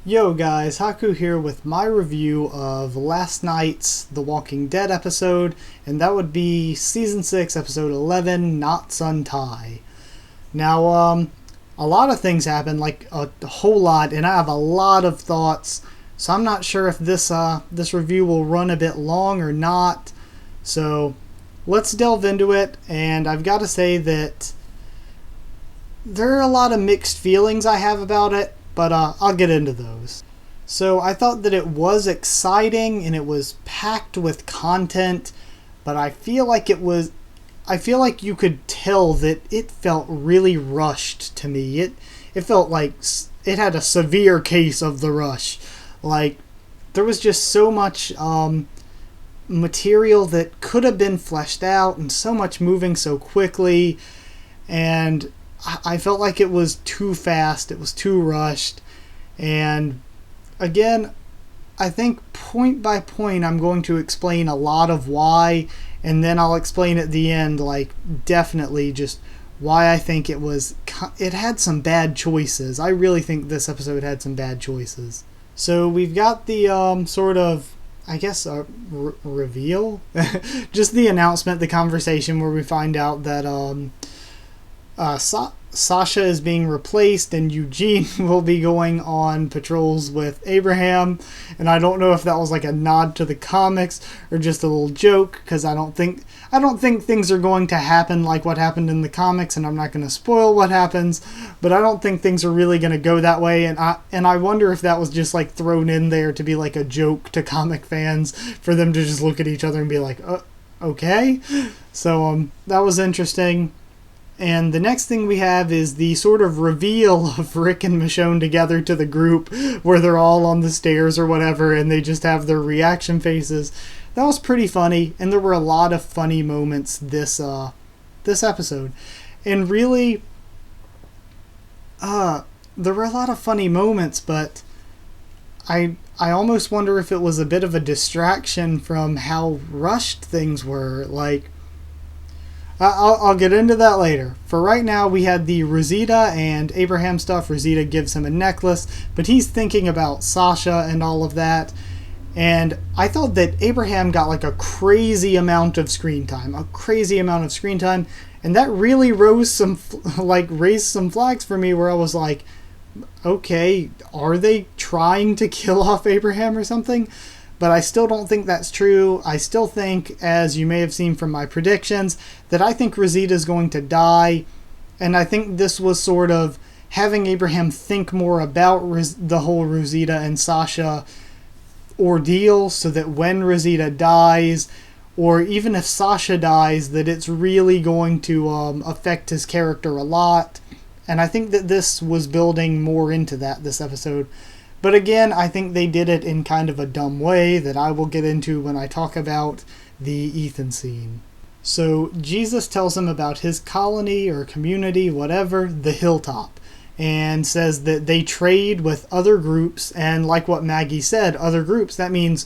Yo guys, Haku here with my review of last night's The Walking Dead episode, and that would be Season 6, Episode 11, Not Sun Tai. Now, a lot of things happened, like a whole lot, and I have a lot of thoughts, so I'm not sure if this review will run a bit long or not, so let's delve into it, and I've got to say that there are a lot of mixed feelings I have about it, but I'll get into those. So I thought that it was exciting and it was packed with content, but I feel like you could tell that it felt really rushed to me. It felt like it had a severe case of the rush. Like, there was just so much material that could have been fleshed out and so much moving so quickly, and I felt like it was too fast, it was too rushed, and again, I think point by point I'm going to explain a lot of why, and then I'll explain at the end, like, definitely just why I think it had some bad choices. I really think this episode had some bad choices. So we've got the sort of, I guess, reveal? Just the announcement, the conversation where we find out that Sasha is being replaced and Eugene will be going on patrols with Abraham, and I don't know if that was like a nod to the comics or just a little joke, because I don't think things are going to happen like what happened in the comics, and I'm not going to spoil what happens, but I don't think things are really going to go that way, and I wonder if that was just like thrown in there to be like a joke to comic fans, for them to just look at each other and be like, okay. So that was interesting. And the next thing we have is the sort of reveal of Rick and Michonne together to the group, where they're all on the stairs or whatever, and they just have their reaction faces. That was pretty funny, and there were a lot of funny moments this episode. And really, there were a lot of funny moments, but I almost wonder if it was a bit of a distraction from how rushed things were. Like, I'll get into that later. For right now, we had the Rosita and Abraham stuff. Rosita gives him a necklace, but he's thinking about Sasha and all of that. And I thought that Abraham got like a crazy amount of screen time. And that really raised some flags for me, where I was like, okay, are they trying to kill off Abraham or something? But I still don't think that's true. I still think, as you may have seen from my predictions, that I think Rosita's going to die. And I think this was sort of having Abraham think more about the whole Rosita and Sasha ordeal, so that when Rosita dies, or even if Sasha dies, that it's really going to affect his character a lot. And I think that this was building more into that this episode. But again, I think they did it in kind of a dumb way that I will get into when I talk about the Ethan scene. So Jesus tells him about his colony or community, whatever, the Hilltop, and says that they trade with other groups, and like what Maggie said, other groups, that means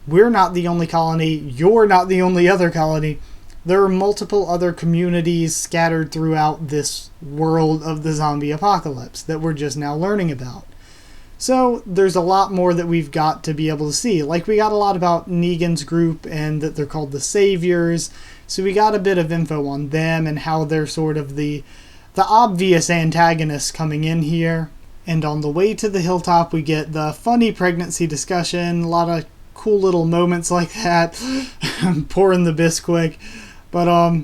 we're not the only colony, you're not the only other colony. There are multiple other communities scattered throughout this world of the zombie apocalypse that we're just now learning about. So there's a lot more that we've got to be able to see. Like, we got a lot about Negan's group and that they're called the Saviors. So we got a bit of info on them and how they're sort of the obvious antagonists coming in here. And on the way to the Hilltop, we get the funny pregnancy discussion. A lot of cool little moments like that. Pouring the Bisquick. But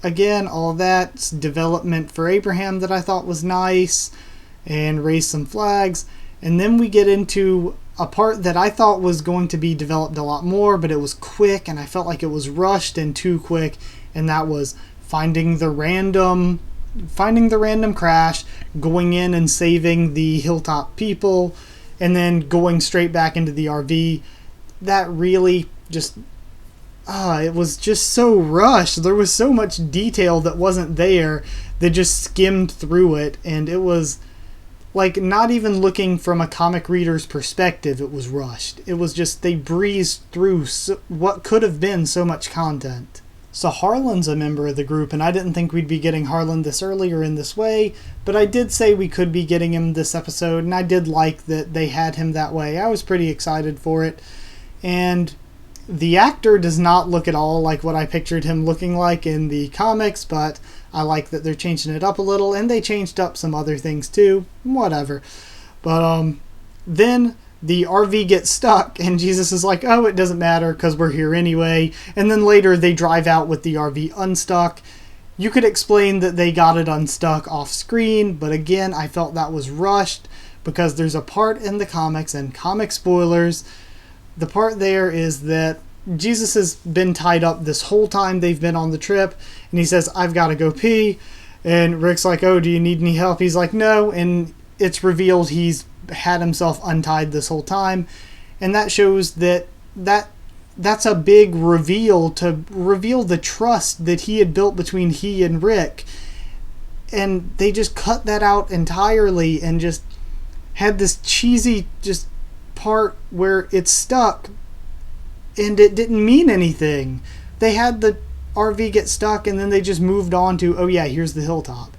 again, all that's development for Abraham that I thought was nice and raised some flags. And then we get into a part that I thought was going to be developed a lot more, but it was quick, and I felt like it was rushed and too quick, and that was finding the random crash, going in and saving the Hilltop people, and then going straight back into the RV. That really just, it was just so rushed. There was so much detail that wasn't there. They just skimmed through it, and it was like, not even looking from a comic reader's perspective, it was rushed. It was just, they breezed through what could have been so much content. So Harlan's a member of the group, and I didn't think we'd be getting Harlan this early or in this way, but I did say we could be getting him this episode, and I did like that they had him that way. I was pretty excited for it. And the actor does not look at all like what I pictured him looking like in the comics, but I like that they're changing it up a little, and they changed up some other things too. Whatever. But then the RV gets stuck, and Jesus is like, oh, it doesn't matter because we're here anyway. And then later they drive out with the RV unstuck. You could explain that they got it unstuck off screen, but again, I felt that was rushed because there's a part in the comics, and comic spoilers, the part there is that Jesus has been tied up this whole time they've been on the trip, and he says, I've got to go pee. And Rick's like, oh, do you need any help? He's like, no. And it's revealed he's had himself untied this whole time. And that shows that's a big reveal, to reveal the trust that he had built between he and Rick. And they just cut that out entirely and just had this cheesy just part where it's stuck and it didn't mean anything. They had the RV get stuck and then they just moved on to, oh yeah, here's the hilltop.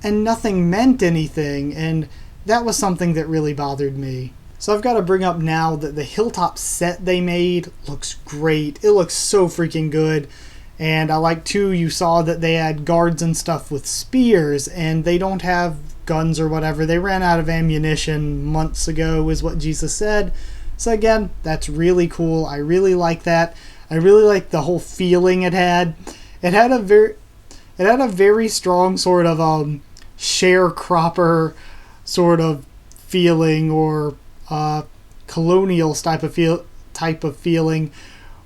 And nothing meant anything, and that was something that really bothered me. So I've got to bring up now that the hilltop set they made looks great. It looks so freaking good. And I like too, you saw that they had guards and stuff with spears, and they don't have guns or whatever. They ran out of ammunition months ago is what Jesus said. So again, that's really cool. I really like that. I really like the whole feeling it had. It had a very strong sort of sharecropper sort of feeling, or colonial type of feeling,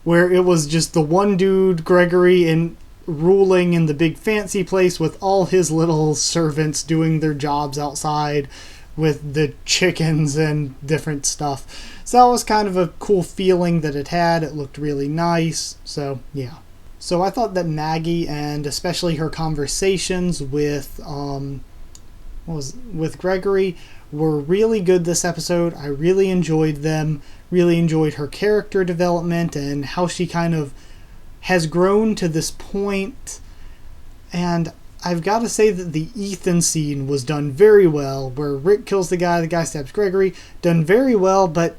where it was just the one dude, Gregory, and ruling in the big fancy place with all his little servants doing their jobs outside with the chickens and different stuff. So that was kind of a cool feeling that it had. It looked really nice. So yeah. So I thought that Maggie, and especially her conversations with Gregory, were really good this episode. I really enjoyed them. Really enjoyed her character development and how she kind of has grown to this point. And I've got to say that the Ethan scene was done very well, where Rick kills the guy stabs Gregory. Done very well, but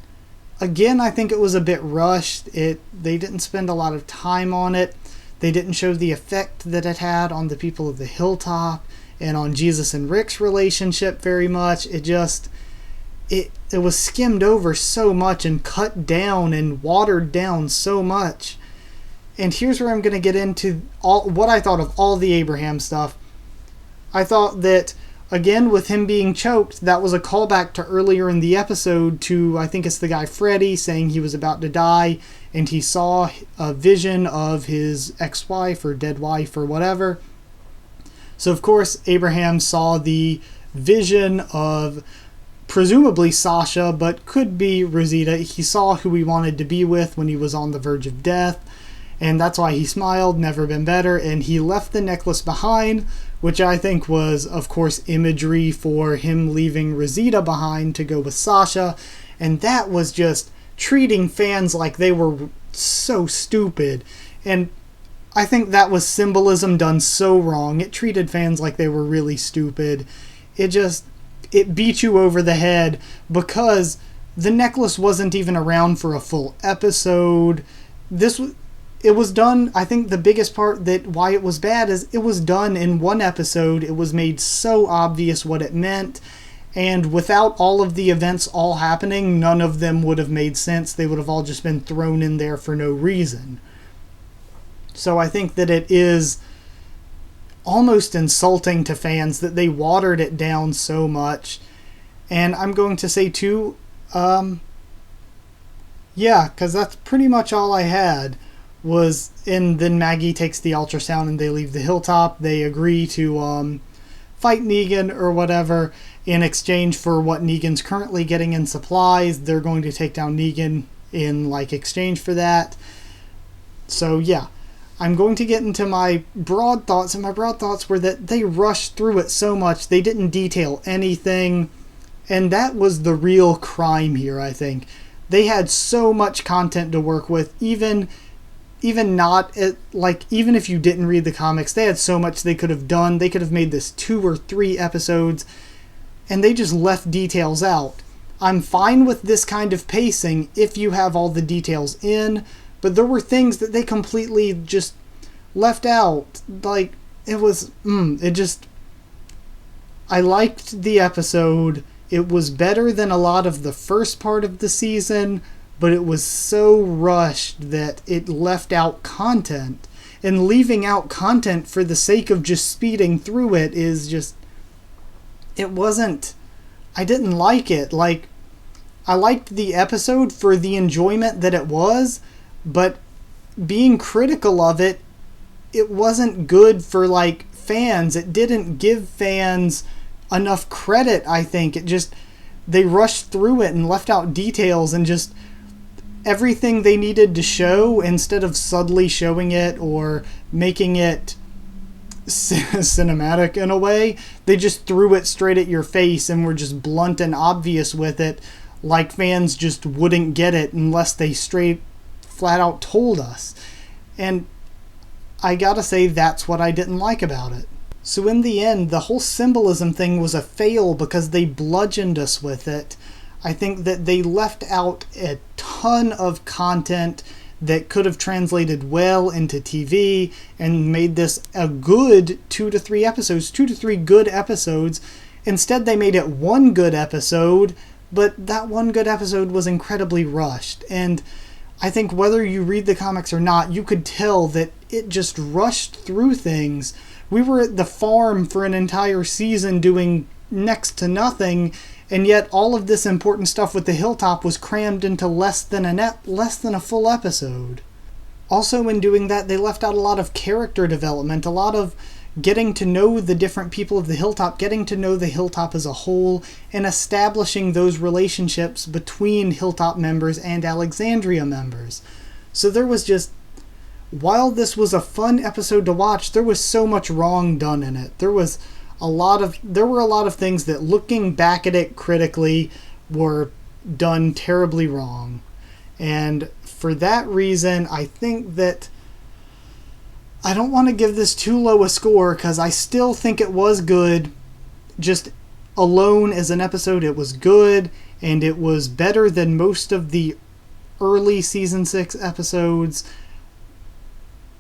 again, I think it was a bit rushed. They didn't spend a lot of time on it. They didn't show the effect that it had on the people of the hilltop and on Jesus and Rick's relationship very much. It was skimmed over so much and cut down and watered down so much. And here's where I'm going to get into what I thought of all the Abraham stuff. I thought that, again, with him being choked, that was a callback to earlier in the episode to, I think it's the guy Freddy, saying he was about to die, and he saw a vision of his ex-wife or dead wife or whatever. So, of course, Abraham saw the vision of presumably Sasha, but could be Rosita. He saw who he wanted to be with when he was on the verge of death. And that's why he smiled, never been better, and he left the necklace behind, which I think was, of course, imagery for him leaving Rosita behind to go with Sasha. And that was just treating fans like they were so stupid. And I think that was symbolism done so wrong. It treated fans like they were really stupid. It beat you over the head because the necklace wasn't even around for a full episode. It was done, I think the biggest part that why it was bad is it was done in one episode. It was made so obvious what it meant, and without all of the events all happening, none of them would have made sense. They would have all just been thrown in there for no reason. So I think that it is almost insulting to fans that they watered it down so much. And I'm going to say too, because that's pretty much all I had. And then Maggie takes the ultrasound and they leave the hilltop. They agree to fight Negan or whatever in exchange for what Negan's currently getting in supplies. They're going to take down Negan in exchange for that. So yeah, I'm going to get into my broad thoughts, and my broad thoughts were that they rushed through it so much. They didn't detail anything, and that was the real crime here, I think. They had so much content to work with, even even not at, like, even if you didn't read the comics, they had so much they could have done. They could have made this 2 or 3 episodes, and they just left details out. I'm fine with this kind of pacing if you have all the details in, but there were things that they completely just left out. Like, it was, I liked the episode. It was better than a lot of the first part of the season, but it was so rushed that it left out content. And leaving out content for the sake of just speeding through it is just... It wasn't... I didn't like it. Like, I liked the episode for the enjoyment that it was, but being critical of it, it wasn't good for, like, fans. It didn't give fans enough credit, I think. It just... They rushed through it and left out details and just... everything they needed to show, instead of subtly showing it or making it cinematic in a way, they just threw it straight at your face and were just blunt and obvious with it, like fans just wouldn't get it unless they straight flat out told us. And I gotta say, that's what I didn't like about it. So in the end, the whole symbolism thing was a fail because they bludgeoned us with it. I think that they left out a ton of content that could have translated well into TV and made this a good 2 to 3 episodes, 2 to 3 good episodes. Instead, they made it 1 good episode, but that 1 good episode was incredibly rushed. And I think whether you read the comics or not, you could tell that it just rushed through things. We were at the farm for an entire season doing next to nothing, and yet all of this important stuff with the hilltop was crammed into less than a full episode. Also, in doing that, they left out a lot of character development, a lot of getting to know the different people of the hilltop, getting to know the hilltop as a whole, and establishing those relationships between hilltop members and Alexandria members. So there was just... While this was a fun episode to watch, there was so much wrong done in it. There were a lot of things that, looking back at it critically, were done terribly wrong. And for that reason, I think that I don't want to give this too low a score, because I still think it was good. Just alone as an episode, it was good, and it was better than most of the early season 6 episodes.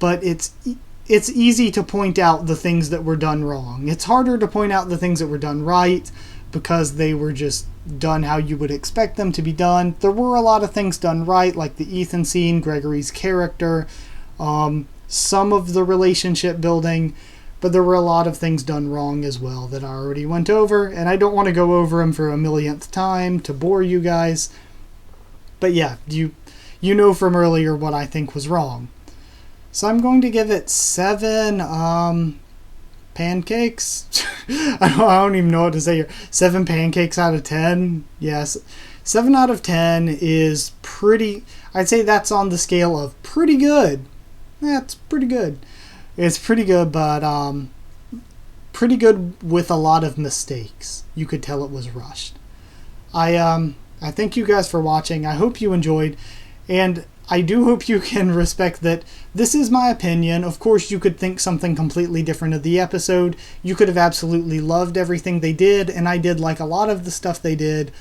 But it's easy to point out the things that were done wrong. It's harder to point out the things that were done right, because they were just done how you would expect them to be done. There were a lot of things done right, like the Ethan scene, Gregory's character, some of the relationship building, but there were a lot of things done wrong as well that I already went over, and I don't want to go over them for a millionth time to bore you guys. But yeah, you know from earlier what I think was wrong. So I'm going to give it 7 pancakes. I don't even know what to say here. 7 pancakes out of 10. Yes. 7 out of 10 is pretty... I'd say that's on the scale of pretty good. That's pretty good. It's pretty good, but pretty good with a lot of mistakes. You could tell it was rushed. I thank you guys for watching. I hope you enjoyed. And I do hope you can respect that this is my opinion. Of course, you could think something completely different of the episode. You could have absolutely loved everything they did, and I did like a lot of the stuff they did.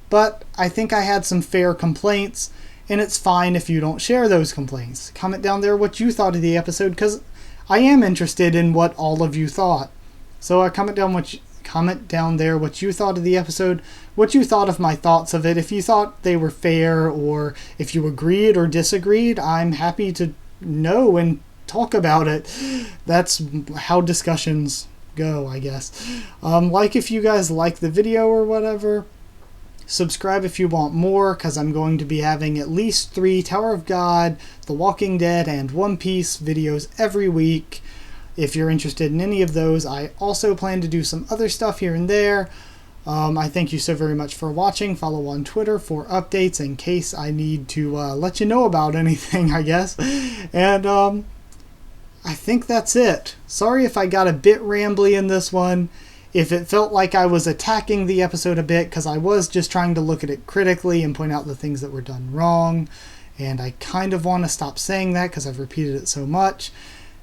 But I think I had some fair complaints, and it's fine if you don't share those complaints. Comment down there what you thought of the episode, because I am interested in what all of you thought. So comment down there what you thought of the episode, what you thought of my thoughts of it. If you thought they were fair, or if you agreed or disagreed, I'm happy to know and talk about it. That's how discussions go, I guess. Like if you guys like the video or whatever. Subscribe if you want more, because I'm going to be having at least 3 Tower of God, The Walking Dead, and One Piece videos every week. If you're interested in any of those, I also plan to do some other stuff here and there. I thank you so very much for watching. Follow on Twitter for updates in case I need to let you know about anything, I guess. And I think that's it. Sorry if I got a bit rambly in this one. If it felt like I was attacking the episode a bit, because I was just trying to look at it critically and point out the things that were done wrong. and I kind of want to stop saying that because I've repeated it so much.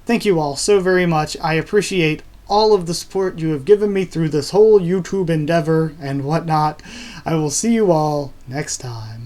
Thank you all so very much. I appreciate all of the support you have given me through this whole YouTube endeavor and whatnot. I will see you all next time.